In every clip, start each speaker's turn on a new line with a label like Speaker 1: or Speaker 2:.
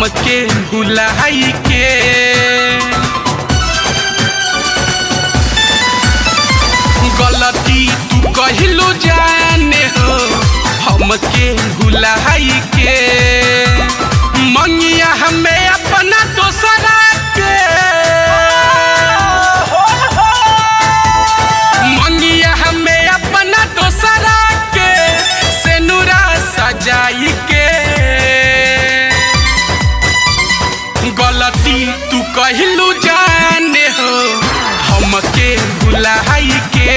Speaker 1: हमके भुलाई के। गलती तू कहिलू जाने हो हमके भुलाई के। मंगिया हमें अपना दोसरा के, मंगिया हमें अपना दोसरा के सेनुरा सजाई के। गलती तू कहिलू जाने हो हमके भुलाई के।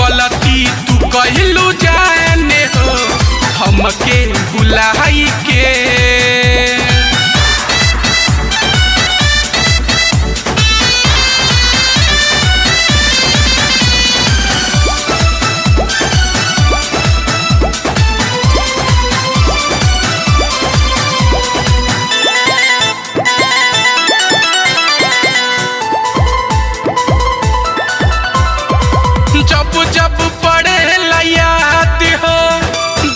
Speaker 1: गलती तू कहिलू जाने हो हमके भुलाई के। जब जब पड़े याद हो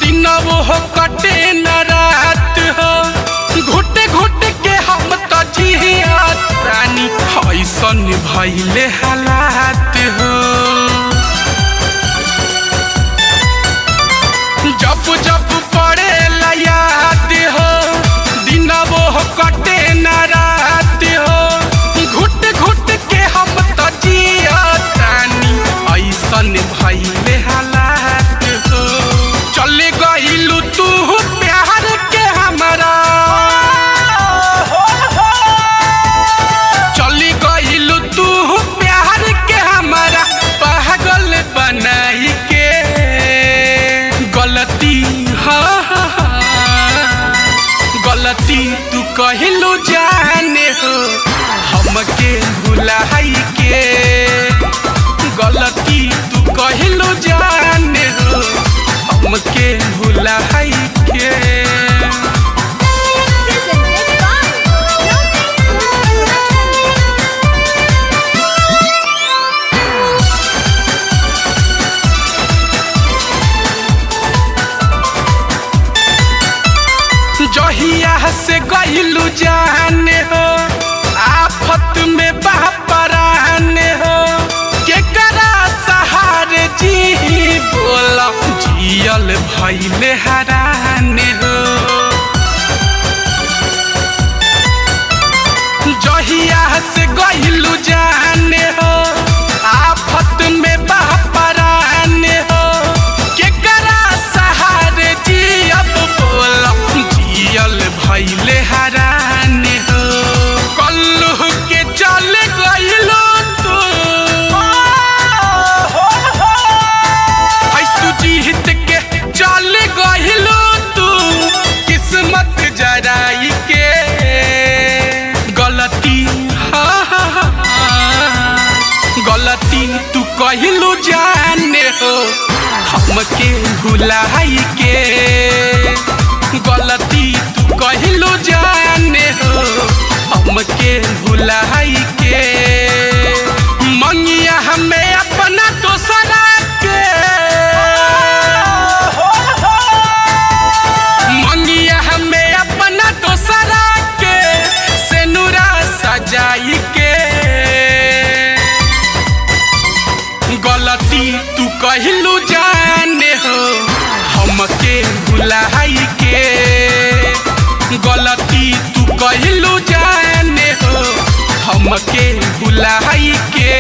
Speaker 1: दिन वो हो कटे न रात हो। घुट घुट के हम तो जियत रानी ऐसन भइले हालात हो। जब जब पड़े याद हो दिन वो हो कटे न रात हो। घुट घुट के हम तो जियत रानी ऐसन भइले हालात हो। चले गइलू तू प्यार के हमरा, चली गइलू तू प्यार के हमरा पागल बनाई के। गलती गलती तू कहिलू जाने हो हमके भुलाई के। गलती तू कहिलू जाने हो हमके भुलाई के। जहिया से गइलू जाने हो आफत में बापराने हो। केकरा सहारे जी बोला जियल भइले हराने हो। जहिया से गइलू जाने हो आफत में बापराने हो। केकरा सहारे जी अब बोला जियल भइले हराने हो। कल्लू के चले गइलू तू सुजीत के चले गइलू तू किस्मत जराई के। गलती गलती तू कहिलू जाने हो हमके भुलाई के। गलती तू कहिलू जाने हो हमके भुलाई के। मंगिया हमें अपना दोसरा के, मंगिया हमें अपना दोसरा के सेनुरा सजाई के। गलती तू कहिलू जाने हो हमके भुलाई के। गलती तू कहिलू जाने हो हमके भुलाई के।